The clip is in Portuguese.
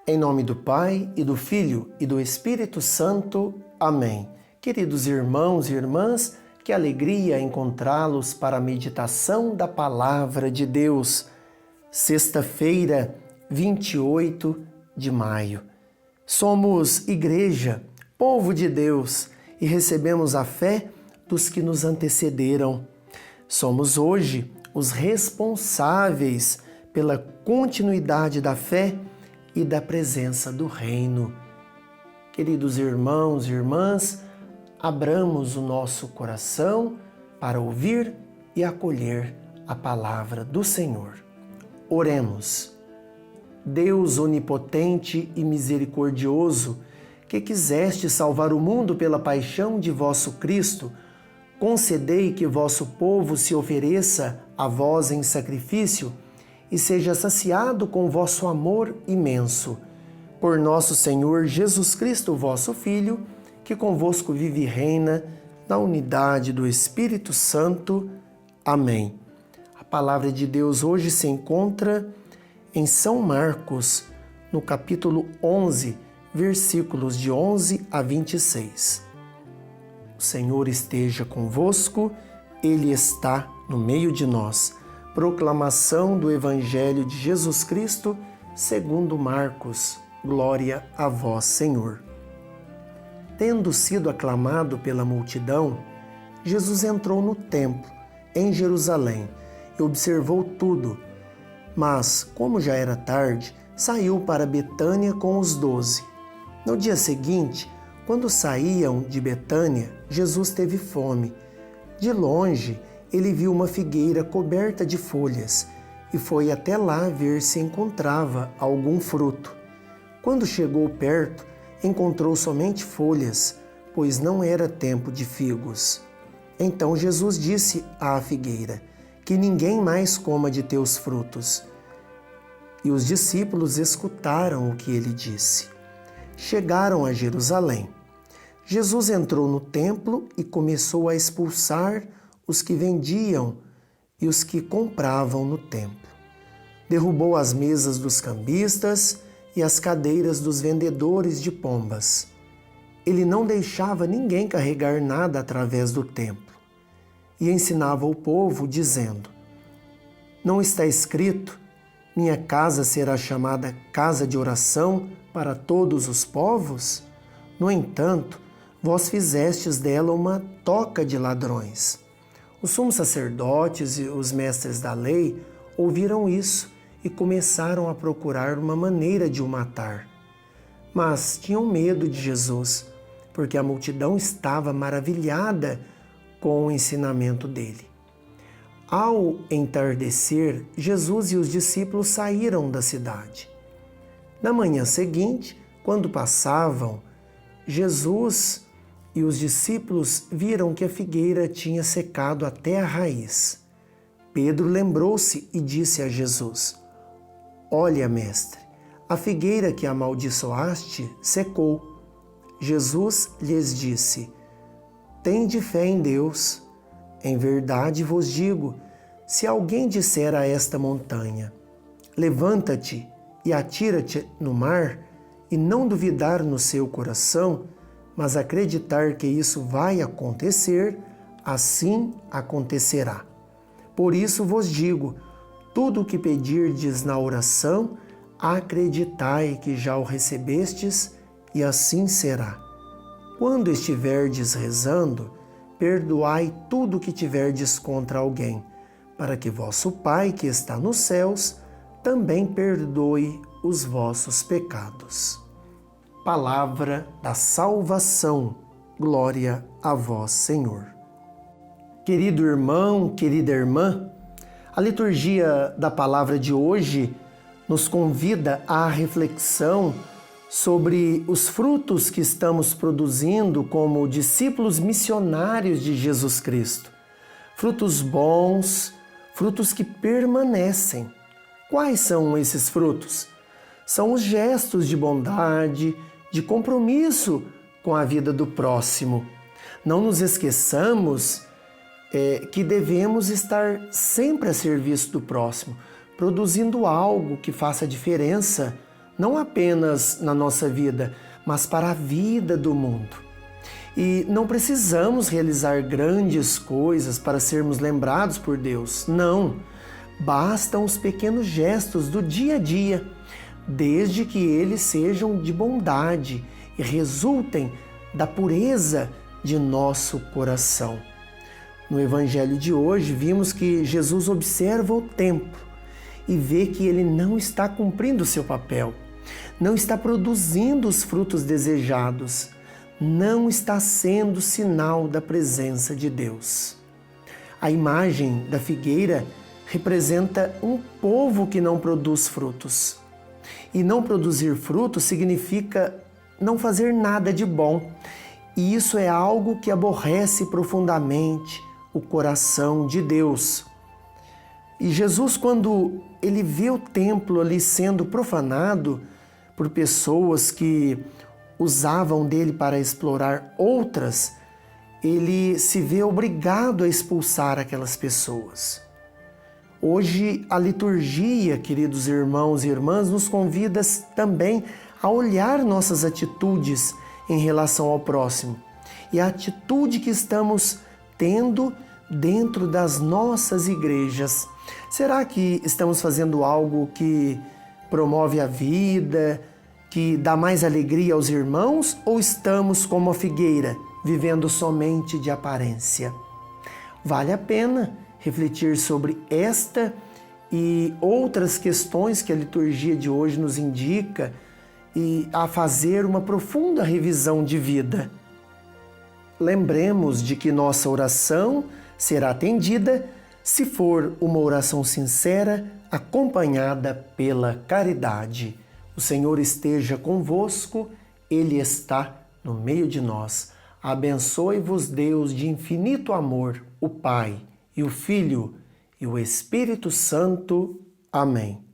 Em nome do Pai, e do Filho, e do Espírito Santo. Amém. Queridos irmãos e irmãs, que alegria encontrá-los para a meditação da Palavra de Deus. Sexta-feira, 28 de maio. Somos igreja, povo de Deus, e recebemos a fé dos que nos antecederam. Somos hoje os responsáveis pela continuidade da fé e da presença do Reino. Queridos irmãos e irmãs, abramos o nosso coração para ouvir e acolher a palavra do Senhor. Oremos. Deus onipotente e misericordioso, que quiseste salvar o mundo pela paixão de vosso Cristo, concedei que vosso povo se ofereça a vós em sacrifício e seja saciado com vosso amor imenso. Por nosso Senhor Jesus Cristo, vosso Filho, que convosco vive e reina na unidade do Espírito Santo. Amém. A palavra de Deus hoje se encontra em São Marcos, no capítulo 11, versículos de 11 a 26. O Senhor esteja convosco, Ele está no meio de nós. Proclamação do Evangelho de Jesus Cristo, segundo Marcos. Glória a vós, Senhor. Tendo sido aclamado pela multidão, Jesus entrou no templo, em Jerusalém, e observou tudo. Mas, como já era tarde, saiu para Betânia com os 12. No dia seguinte, quando saíam de Betânia, Jesus teve fome. De longe, ele viu uma figueira coberta de folhas e foi até lá ver se encontrava algum fruto. Quando chegou perto, encontrou somente folhas, pois não era tempo de figos. Então Jesus disse à figueira: que ninguém mais coma de teus frutos. E os discípulos escutaram o que ele disse. Chegaram a Jerusalém. Jesus entrou no templo e começou a expulsar os que vendiam e os que compravam no templo. Derrubou as mesas dos cambistas e as cadeiras dos vendedores de pombas. Ele não deixava ninguém carregar nada através do templo. E ensinava o povo, dizendo: não está escrito, minha casa será chamada casa de oração para todos os povos? No entanto, vós fizestes dela uma toca de ladrões. Os sumos sacerdotes e os mestres da lei ouviram isso e começaram a procurar uma maneira de o matar. Mas tinham medo de Jesus, porque a multidão estava maravilhada com o ensinamento dele. Ao entardecer, Jesus e os discípulos saíram da cidade. Na manhã seguinte, quando passavam, Jesus e os discípulos viram que a figueira tinha secado até a raiz. Pedro lembrou-se e disse a Jesus: olha, mestre, a figueira que amaldiçoaste secou. Jesus lhes disse: tende fé em Deus. Em verdade vos digo, se alguém disser a esta montanha: levanta-te e atira-te no mar, e não duvidar no seu coração, mas acreditar que isso vai acontecer, assim acontecerá. Por isso vos digo, tudo o que pedirdes na oração, acreditai que já o recebestes, e assim será. Quando estiverdes rezando, perdoai tudo o que tiverdes contra alguém, para que vosso Pai, que está nos céus, também perdoe os vossos pecados. Palavra da salvação. Glória a vós, Senhor. Querido irmão, querida irmã, a liturgia da palavra de hoje nos convida à reflexão sobre os frutos que estamos produzindo como discípulos missionários de Jesus Cristo. Frutos bons, frutos que permanecem. Quais são esses frutos? São os gestos de bondade, de compromisso com a vida do próximo. Não nos esqueçamos que devemos estar sempre a serviço do próximo, produzindo algo que faça diferença não apenas na nossa vida, mas para a vida do mundo. E não precisamos realizar grandes coisas para sermos lembrados por Deus. Não, bastam os pequenos gestos do dia a dia, desde que eles sejam de bondade e resultem da pureza de nosso coração. No Evangelho de hoje, vimos que Jesus observa o templo e vê que ele não está cumprindo o seu papel, não está produzindo os frutos desejados, não está sendo sinal da presença de Deus. A imagem da figueira representa um povo que não produz frutos. E não produzir frutos significa não fazer nada de bom. E isso é algo que aborrece profundamente o coração de Deus. E Jesus, quando ele vê o templo ali sendo profanado por pessoas que usavam dele para explorar outras, ele se vê obrigado a expulsar aquelas pessoas. Hoje, a liturgia, queridos irmãos e irmãs, nos convida também a olhar nossas atitudes em relação ao próximo e a atitude que estamos tendo dentro das nossas igrejas. Será que estamos fazendo algo que promove a vida, que dá mais alegria aos irmãos, ou estamos como a figueira, vivendo somente de aparência? Vale a pena refletir sobre esta e outras questões que a liturgia de hoje nos indica e a fazer uma profunda revisão de vida. Lembremos de que nossa oração será atendida se for uma oração sincera, acompanhada pela caridade. O Senhor esteja convosco, Ele está no meio de nós. Abençoe-vos, Deus de infinito amor, o Pai e o Filho e o Espírito Santo. Amém.